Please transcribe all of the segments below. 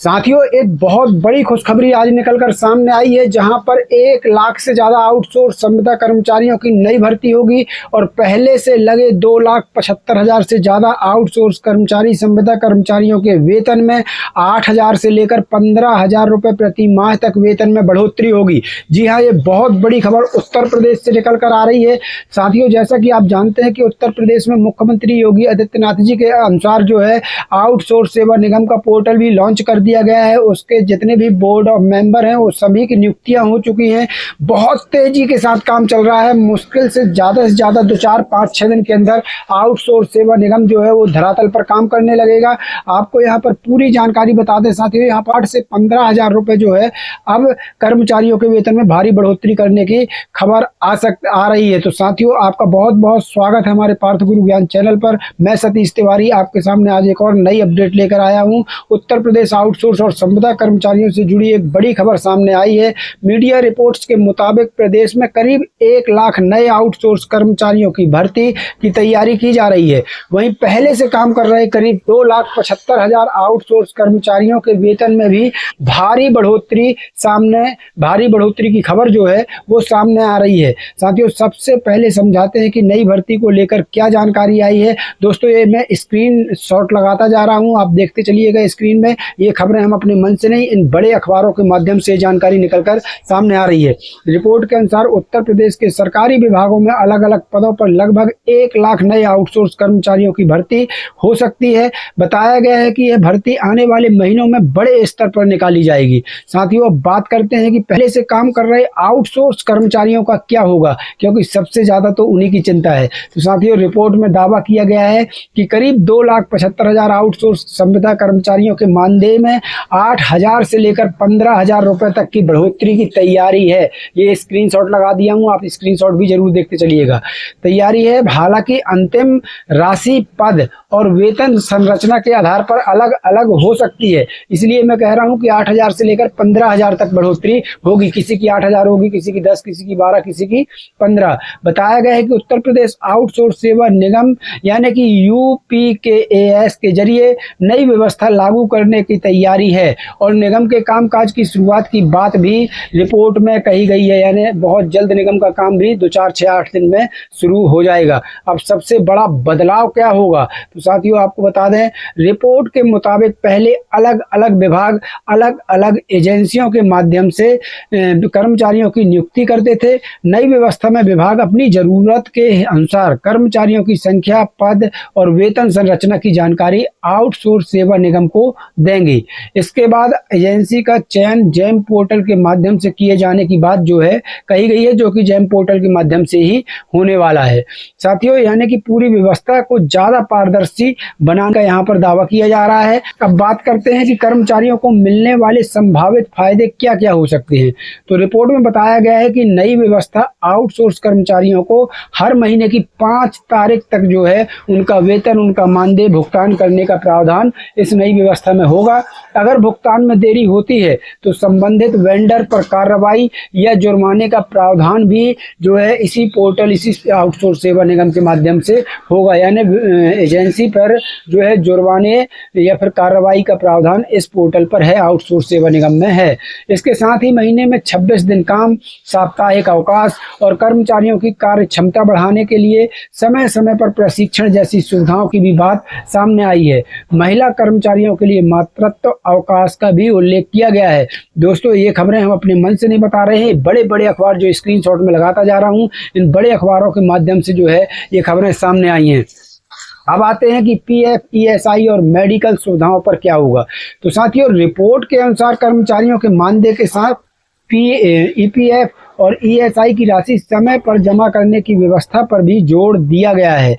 साथियों, एक बहुत बड़ी खुशखबरी आज निकलकर सामने आई है, जहां पर 1 लाख से ज्यादा आउटसोर्स संविदा कर्मचारियों की नई भर्ती होगी और पहले से लगे 2,75,000 से ज्यादा आउटसोर्स कर्मचारी संविदा कर्मचारियों के वेतन में 8,000 से लेकर 15,000 रुपए प्रति माह तक वेतन में बढ़ोतरी होगी। जी हाँ, ये बहुत बड़ी खबर उत्तर प्रदेश से निकल कर आ रही है। साथियों, जैसा कि आप जानते हैं कि उत्तर प्रदेश में मुख्यमंत्री योगी आदित्यनाथ जी के अनुसार जो है आउटसोर्स सेवा निगम का पोर्टल भी लॉन्च कर दिया गया है। उसके जितने भी बोर्ड ऑफ मेंबर हैं वो सभी की नियुक्तियां हो चुकी हैं। बहुत तेजी के साथ काम चल रहा है। मुश्किल से ज़्यादा 2, 4, 5, 6 दिन के अंदर आउटसोर्स सेवा निगम जो है वो धरातल पर काम करने लगेगा। आपको यहाँ पर पूरी जानकारी बता दें साथियों, यहाँ पर 8 से 15,000 रुपए जो है अब कर्मचारियों के वेतन में भारी बढ़ोतरी करने की खबर आ रही है। तो साथियों, आपका बहुत बहुत स्वागत है हमारे पार्थ गुरु ज्ञान चैनल पर। मैं सतीश तिवारी आपके सामने आज एक और नई अपडेट लेकर आया हूँ। उत्तर प्रदेश आउटसोर्स और संविदा कर्मचारियों से जुड़ी एक बड़ी खबर सामने आई है। मीडिया रिपोर्ट्स के मुताबिक प्रदेश में करीब 1 लाख नए आउटसोर्स कर्मचारियों की भर्ती की तैयारी की जा रही है। वहीं पहले से काम कर रहे करीब 2,75,000 आउटसोर्स कर्मचारियों के वेतन में भी भारी बढ़ोतरी की खबर जो है वो सामने आ रही है। साथियों, सबसे पहले समझाते हैं कि नई भर्ती को लेकर क्या जानकारी आई है। दोस्तों, ये मैं स्क्रीन शॉट लगाता जा रहा हूं, आप देखते चलिएगा स्क्रीन में। ये खबरें हम अपने मन से नहीं, इन बड़े अखबारों के माध्यम से जानकारी निकलकर सामने आ रही है। रिपोर्ट के अनुसार उत्तर प्रदेश के सरकारी विभागों में अलग अलग पदों पर लगभग 1 लाख नए आउटसोर्स कर्मचारियों की भर्ती हो सकती है। बताया गया है कि यह भर्ती आने वाले महीनों में बड़े स्तर पर निकाली जाएगी। साथियों, अब बात करते हैं कि पहले से काम कर रहे आउटसोर्स कर्मचारियों का क्या होगा, क्योंकि सबसे ज्यादा तो उन्हीं की चिंता है। तो साथियों, रिपोर्ट में दावा किया गया है कि करीब 2,75,000 आउटसोर्स संविदा कर्मचारियों के मानदेय में 8,000 से लेकर 15,000 रुपए तक की बढ़ोतरी की तैयारी है। ये स्क्रीनशॉट लगा दिया हूं, आप स्क्रीनशॉट भी जरूर देखते चलिएगा। तैयारी है। हालांकि अंतिम राशि पद और वेतन संरचना के आधार पर अलग अलग हो सकती है। इसलिए मैं कह रहा हूं कि 8,000 से लेकर 15,000 तक बढ़ोतरी होगी। किसी की 8,000 होगी, किसी की 10, किसी की 12, किसी की 15। बताया गया है कि उत्तर प्रदेश आउटसोर्स सेवा निगम यानी कि UPKAS के जरिए नई व्यवस्था लागू करने की तैयारी है और निगम के कामकाज की शुरुआत की बात भी रिपोर्ट में कही गई है। यानी बहुत जल्द निगम का काम भी 2, 4, 6, 8 दिन में शुरू हो जाएगा। अब सबसे बड़ा बदलाव क्या होगा, तो साथियों आपको बता दें, रिपोर्ट के मुताबिक पहले अलग अलग विभाग अलग अलग एजेंसियों के माध्यम से कर्मचारियों की नियुक्ति करते थे। नई व्यवस्था में विभाग अपनी जरूरत के अनुसार कर्मचारियों की संख्या, पद और वेतन संरचना की जानकारी आउटसोर्स सेवा निगम को देंगी। इसके बाद एजेंसी का चयन जेम पोर्टल के माध्यम से किए जाने की बात जो है कही गई है, जो कि जेम पोर्टल के माध्यम से ही होने वाला है। साथियों, यानी कि पूरी व्यवस्था को ज्यादा पारदर्शी बनाने का यहाँ पर दावा किया जा रहा है। अब बात करते हैं कि कर्मचारियों को मिलने वाले संभावित फायदे क्या क्या हो सकते हैं। तो रिपोर्ट में बताया गया है कि नई व्यवस्था आउटसोर्स कर्मचारियों को हर महीने की 5 तारीख तक जो है उनका वेतन, उनका मानदेय भुगतान करने का प्रावधान इस नई व्यवस्था में होगा। अगर भुगतान में देरी होती है तो संबंधित वेंडर पर कार्रवाई या जुर्माने का प्रावधान भी जो है इसी पोर्टल, इसी आउटसोर्स सेवा निगम के माध्यम से होगा। यानी एजेंसी पर जो है जुर्माने या फिर कार्रवाई का प्रावधान इस पोर्टल पर है, आउटसोर्स सेवा निगम में है। इसके साथ ही महीने में 26 दिन काम, साप्ताहिक अवकाश और कर्मचारियों की कार्य क्षमता बढ़ाने के लिए समय समय पर प्रशिक्षण जैसी सुविधाओं की भी बात सामने आई है। महिला कर्मचारियों के लिए मातृत्व अवकाश का भी उल्लेख किया गया है। दोस्तों, ये खबरें हम अपने मन से नहीं बता रहे हैं, बड़े बड़े अखबार जो स्क्रीनशॉट में लगाता जा रहा हूं, इन बड़े अखबारों के माध्यम से जो है ये खबरें सामने आई हैं। अब आते हैं कि PF, ESI और मेडिकल सुविधाओं पर क्या होगा। तो साथियों, रिपोर्ट के अनुसार कर्मचारियों के मानदेय के साथ EPF और ESI की राशि समय पर जमा करने की व्यवस्था पर भी जोर दिया गया है।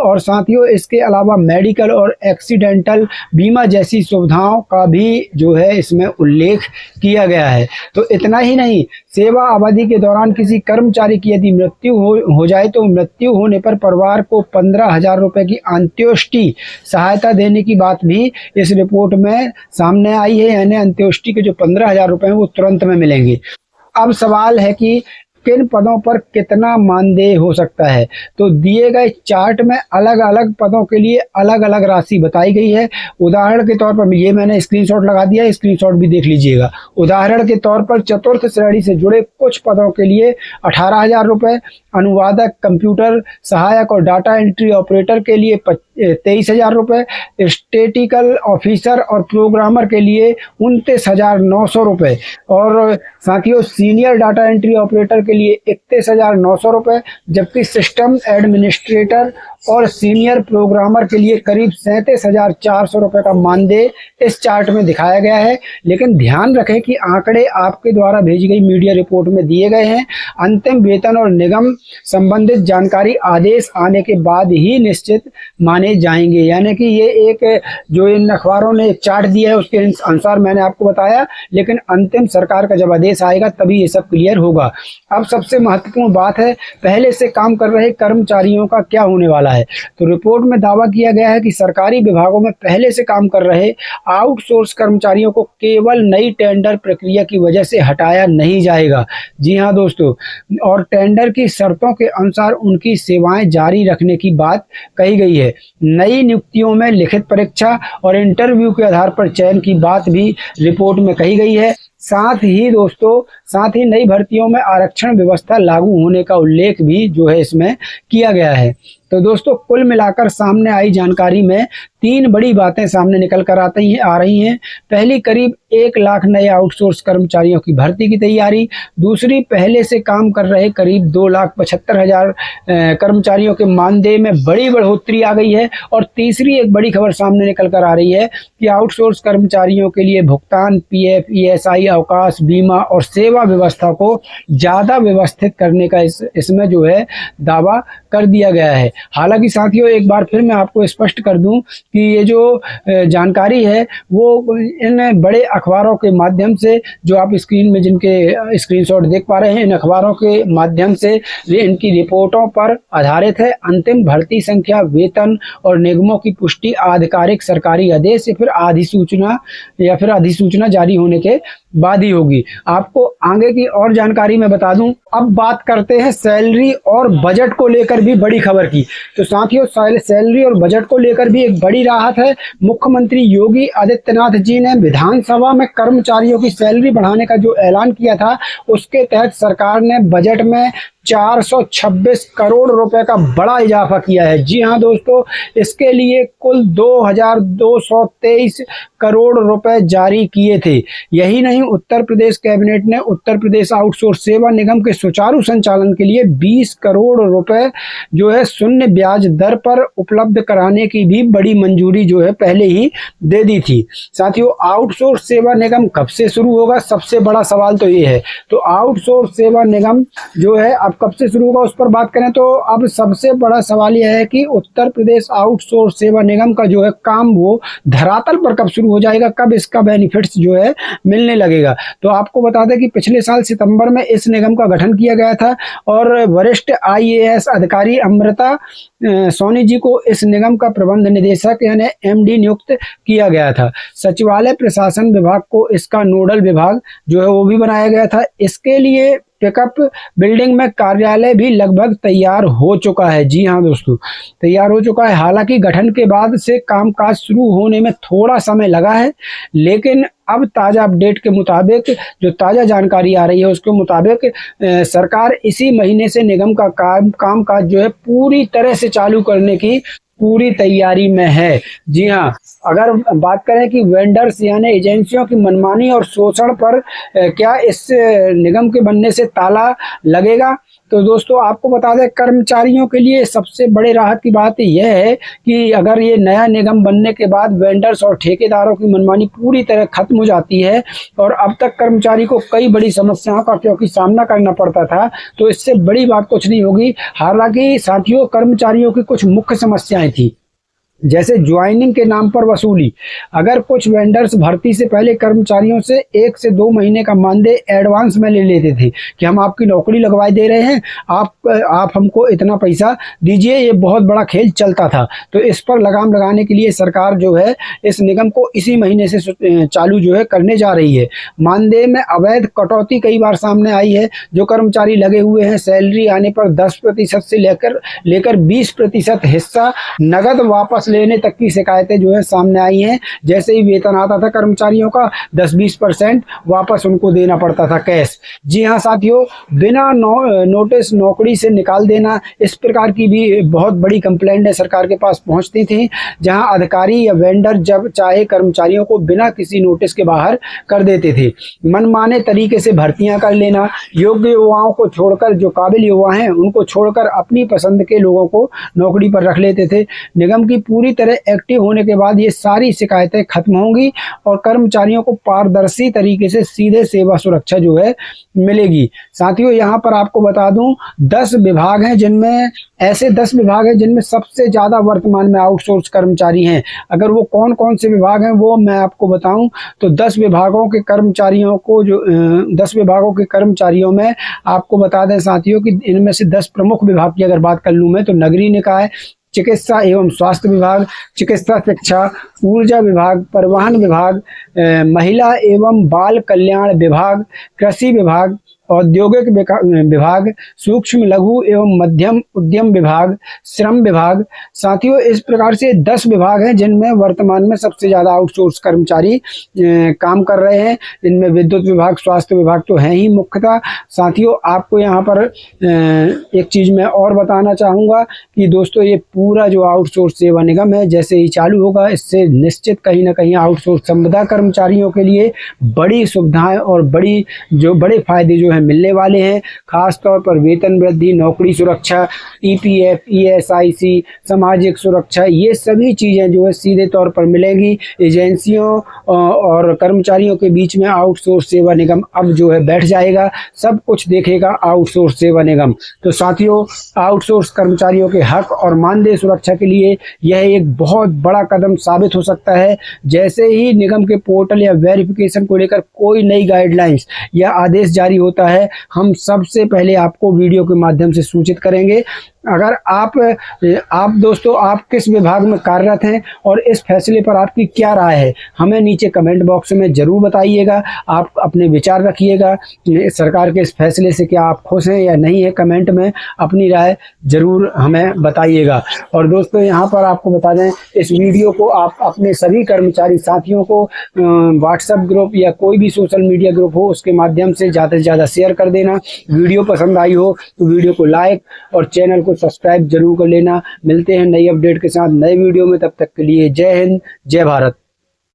और साथियों, इसके अलावा मेडिकल और एक्सीडेंटल बीमा जैसी सुविधाओं का भी जो है इसमें उल्लेख किया गया है। तो इतना ही नहीं, सेवा अवधि के दौरान किसी कर्मचारी की यदि मृत्यु हो जाए तो मृत्यु होने पर परिवार को 15,000 रुपए की अंत्योष्टि सहायता देने की बात भी इस रिपोर्ट में सामने आई है। यानी अंत्योष्टि के जो 15,000 रुपए हैं वो तुरंत में मिलेंगे। अब सवाल है कि किन पदों पर कितना मानदेय हो सकता है। तो दिए गए चार्ट में अलग अलग पदों के लिए अलग अलग राशि बताई गई है। उदाहरण के तौर पर ये मैंने स्क्रीनशॉट लगा दिया है, स्क्रीनशॉट भी देख लीजिएगा। उदाहरण के तौर पर चतुर्थ श्रेणी से जुड़े कुछ पदों के लिए 18,000 रुपये, अनुवादक, कंप्यूटर सहायक और डाटा एंट्री ऑपरेटर के लिए 23,000 रुपये, स्टैटिस्टिकल ऑफिसर और प्रोग्रामर के लिए 29,900 रुपये, और साथियों सीनियर डाटा एंट्री ऑपरेटर के लिए 31,900 रुपये, जबकि सिस्टम एडमिनिस्ट्रेटर और सीनियर प्रोग्रामर के लिए करीब 37,400 रुपये का मानदेय इस चार्ट में दिखाया गया है। लेकिन ध्यान रखें कि आंकड़े आपके द्वारा भेजी गई मीडिया रिपोर्ट में दिए गए हैं। अंतिम वेतन और निगम संबंधित जानकारी आदेश आने के बाद ही निश्चित माने जाएंगे। यानी कि ये एक जो इन अखबारों ने एक चार्ट दिया है उसके अनुसार मैंने आपको बताया, लेकिन अंतिम सरकार का जब आदेश आएगा तभी ये सब क्लियर होगा। अब सबसे महत्वपूर्ण बात है, पहले से काम कर रहे कर्मचारियों का क्या होने वाला है। तो रिपोर्ट में दावा किया गया है कि सरकारी विभागों में पहले से काम कर रहे आउटसोर्स कर्मचारियों को केवल नई टेंडर प्रक्रिया की वजह से हटाया नहीं जाएगा। जी हाँ दोस्तों, और टेंडर की शर्तों के अनुसार उनकी सेवाएं जारी रखने की बात कही गई है। नई नियुक्तियों में लिखित परीक्षा और इंटरव्यू के आधार पर चयन की बात भी रिपोर्ट में कही गई है। साथ ही नई भर्तियों में आरक्षण व्यवस्था लागू होने का उल्लेख भी जो है इसमें किया गया है। तो दोस्तों कुल मिलाकर सामने आई जानकारी में 3 बड़ी बातें सामने निकल कर आ रही हैं। पहली, करीब 1 लाख नए आउटसोर्स कर्मचारियों की भर्ती की तैयारी। दूसरी, पहले से काम कर रहे करीब 2,75,000 कर्मचारियों के मानदेय में बड़ी बढ़ोतरी आ गई है। और तीसरी एक बड़ी खबर सामने निकल कर आ रही है कि आउटसोर्स कर्मचारियों के लिए भुगतान पीएफ, ईएसआई, अवकाश, बीमा और सेवा व्यवस्था को ज़्यादा व्यवस्थित करने का इसमें जो है दावा कर दिया गया है। हालांकि साथियों एक बार फिर मैं आपको स्पष्ट कर दूं कि ये जो जानकारी है वो इन बड़े अखबारों के माध्यम से, जो आप स्क्रीन में जिनके स्क्रीनशॉट देख पा रहे हैं, इन अखबारों के माध्यम से इनकी रिपोर्टों पर आधारित है। अंतिम भर्ती संख्या, वेतन और निगमों की पुष्टि आधिकारिक सरकारी आदेश या फिर अधिसूचना जारी होने के बाद ही होगी। आपको आगे की और जानकारी मैं बता दूं। अब बात करते हैं सैलरी और बजट को लेकर भी बड़ी खबर की। तो साथियों सैलरी और बजट को लेकर भी एक बड़ी राहत है। मुख्यमंत्री योगी आदित्यनाथ जी ने विधानसभा में कर्मचारियों की सैलरी बढ़ाने का जो ऐलान किया था, उसके तहत सरकार ने बजट में 426 करोड़ रुपए का बड़ा इजाफा किया है। जी हाँ दोस्तों, इसके लिए कुल 2,223 करोड़ रुपए जारी किए थे। यही नहीं, उत्तर प्रदेश कैबिनेट ने उत्तर प्रदेश आउटसोर्स सेवा निगम के सुचारू संचालन के लिए 20 करोड़ रुपए जो है शून्य ब्याज दर पर उपलब्ध कराने की भी बड़ी मंजूरी जो है पहले ही दे दी थी। साथियों, आउटसोर्स सेवा निगम कब से शुरू होगा, सबसे बड़ा सवाल तो ये है। तो आउटसोर्स सेवा निगम जो है अब कब से शुरू होगा उस पर बात करें तो अब सबसे बड़ा सवाल यह है कि उत्तर प्रदेश आउटसोर्स सेवा निगम का जो है काम वो धरातल पर कब शुरू हो जाएगा, कब इसका बेनिफिट्स जो है मिलने लगेगा। तो आपको बता दें कि पिछले साल सितंबर में इस निगम का गठन किया गया था और वरिष्ठ IAS अधिकारी अमृता सोनी जी को इस निगम का प्रबंध निदेशक यानी MD नियुक्त किया गया था। सचिवालय प्रशासन विभाग को इसका नोडल विभाग जो है वो भी बनाया गया था। इसके लिए पिकअप बिल्डिंग में कार्यालय भी लगभग तैयार हो चुका है। जी हाँ दोस्तों, तैयार हो चुका है। हालांकि गठन के बाद से कामकाज शुरू होने में थोड़ा समय लगा है, लेकिन अब ताज़ा अपडेट के मुताबिक, जो ताज़ा जानकारी आ रही है उसके मुताबिक सरकार इसी महीने से निगम का कामकाज जो है पूरी तरह से चालू करने की पूरी तैयारी में है। जी हाँ, अगर बात करें कि वेंडर्स यानी एजेंसियों की मनमानी और शोषण पर क्या इस निगम के बनने से ताला लगेगा, तो दोस्तों आपको बता दें कर्मचारियों के लिए सबसे बड़े राहत की बात यह है कि अगर ये नया निगम बनने के बाद वेंडर्स और ठेकेदारों की मनमानी पूरी तरह खत्म हो जाती है और अब तक कर्मचारी को कई बड़ी समस्याओं का क्योंकि सामना करना पड़ता था, तो इससे बड़ी बात कुछ नहीं होगी। हालांकि साथियों कर्मचारियों की कुछ मुख्य समस्याएं थी। जैसे ज्वाइनिंग के नाम पर वसूली। अगर कुछ वेंडर्स भर्ती से पहले कर्मचारियों से 1 से 2 महीने का मानदेय एडवांस में ले लेते थे कि हम आपकी नौकरी लगवा दे रहे हैं, आप हमको इतना पैसा दीजिए। ये बहुत बड़ा खेल चलता था। तो इस पर लगाम लगाने के लिए सरकार जो है इस निगम को इसी महीने से चालू जो है करने जा रही है। मानदेय में अवैध कटौती कई बार सामने आई है। जो कर्मचारी लगे हुए हैं सैलरी आने पर 10% से लेकर 20% हिस्सा नगद वापस लेने तक की शिकायतें जो है सामने आई हैं। जैसे ही वेतन आता था कर्मचारियों का 10-20% वापस उनको देना पड़ता था कैश। जी हाँ साथियों, बिना नोटिस नौकरी से निकाल देना, इस प्रकार की भी बहुत बड़ी कंप्लेंट सरकार के पास पहुंचती थी, जहां अधिकारी या वेंडर जब चाहे कर्मचारियों को बिना किसी नोटिस के बाहर कर देते थे। मनमाने तरीके से भर्तियां कर लेना, योग्य युवाओं को छोड़कर, जो काबिल युवा हैं उनको छोड़कर अपनी पसंद के लोगों को नौकरी पर रख लेते थे। निगम की पूरी तरह एक्टिव होने के बाद ये सारी शिकायतें खत्म होंगी और कर्मचारियों को पारदर्शी तरीके से सीधे सेवा सुरक्षा जो है मिलेगी। साथियों, यहाँ पर आपको बता दूं 10 विभाग हैं जिनमें ऐसे 10 विभाग हैं जिनमें सबसे ज़्यादा वर्तमान में आउटसोर्स कर्मचारी हैं। अगर वो कौन कौन से विभाग हैं वो मैं आपको बताऊं तो 10 विभागों के कर्मचारियों को 10 विभागों के कर्मचारियों में आपको बता दें साथियों कि इनमें से 10 प्रमुख विभाग की अगर बात कर लूँ मैं तो नगरीय निकाय, चिकित्सा एवं स्वास्थ्य विभाग, चिकित्सा शिक्षा, ऊर्जा विभाग, परिवहन विभाग, महिला एवं बाल कल्याण विभाग, कृषि विभाग, औद्योगिक विभाग, सूक्ष्म लघु एवं मध्यम उद्यम विभाग, श्रम विभाग। साथियों, इस प्रकार से 10 विभाग हैं जिनमें वर्तमान में सबसे ज़्यादा आउटसोर्स कर्मचारी काम कर रहे हैं। इनमें विद्युत विभाग, स्वास्थ्य विभाग तो है ही मुख्यतः। साथियों, आपको यहाँ पर एक चीज़ मैं और बताना चाहूँगा कि दोस्तों ये पूरा जो आउटसोर्स सेवा निगम है जैसे ही चालू होगा, इससे निश्चित कहीं ना कहीं आउटसोर्स संविदा कर्मचारियों के लिए बड़ी सुविधाएं और बड़े फायदे जो मिलने वाले हैं। खास तौर पर वेतन वृद्धि, नौकरी सुरक्षा, ईपीएफ, ईएसआईसी, सामाजिक सुरक्षा, ये सभी चीज़ें जो है सीधे तौर पर मिलेंगी। एजेंसियों और कर्मचारियों के बीच में आउटसोर्स सेवा निगम अब जो है बैठ जाएगा, सब कुछ देखेगा आउटसोर्स सेवा निगम। तो साथियों, आउटसोर्स कर्मचारियों के हक और मानदेय सुरक्षा के लिए यह एक बहुत बड़ा कदम साबित हो सकता है। जैसे ही निगम के पोर्टल या वेरिफिकेशन को लेकर कोई नई गाइडलाइंस या आदेश जारी होता है, हम सबसे पहले आपको वीडियो के माध्यम से सूचित करेंगे। अगर आप दोस्तों आप किस विभाग में कार्यरत हैं और इस फैसले पर आपकी क्या राय है, हमें नीचे कमेंट बॉक्स में ज़रूर बताइएगा। आप अपने विचार रखिएगा सरकार के इस फैसले से, क्या आप खुश हैं या नहीं है, कमेंट में अपनी राय ज़रूर हमें बताइएगा। और दोस्तों यहाँ पर आपको बता दें, इस वीडियो को आप अपने सभी कर्मचारी साथियों को व्हाट्सएप ग्रुप या कोई भी सोशल मीडिया ग्रुप हो उसके माध्यम से ज़्यादा से ज़्यादा शेयर कर देना। वीडियो पसंद आई हो तो वीडियो को लाइक और चैनल को सब्सक्राइब जरूर कर लेना। मिलते हैं नई अपडेट के साथ नए वीडियो में, तब तक के लिए जय हिंद, जय भारत।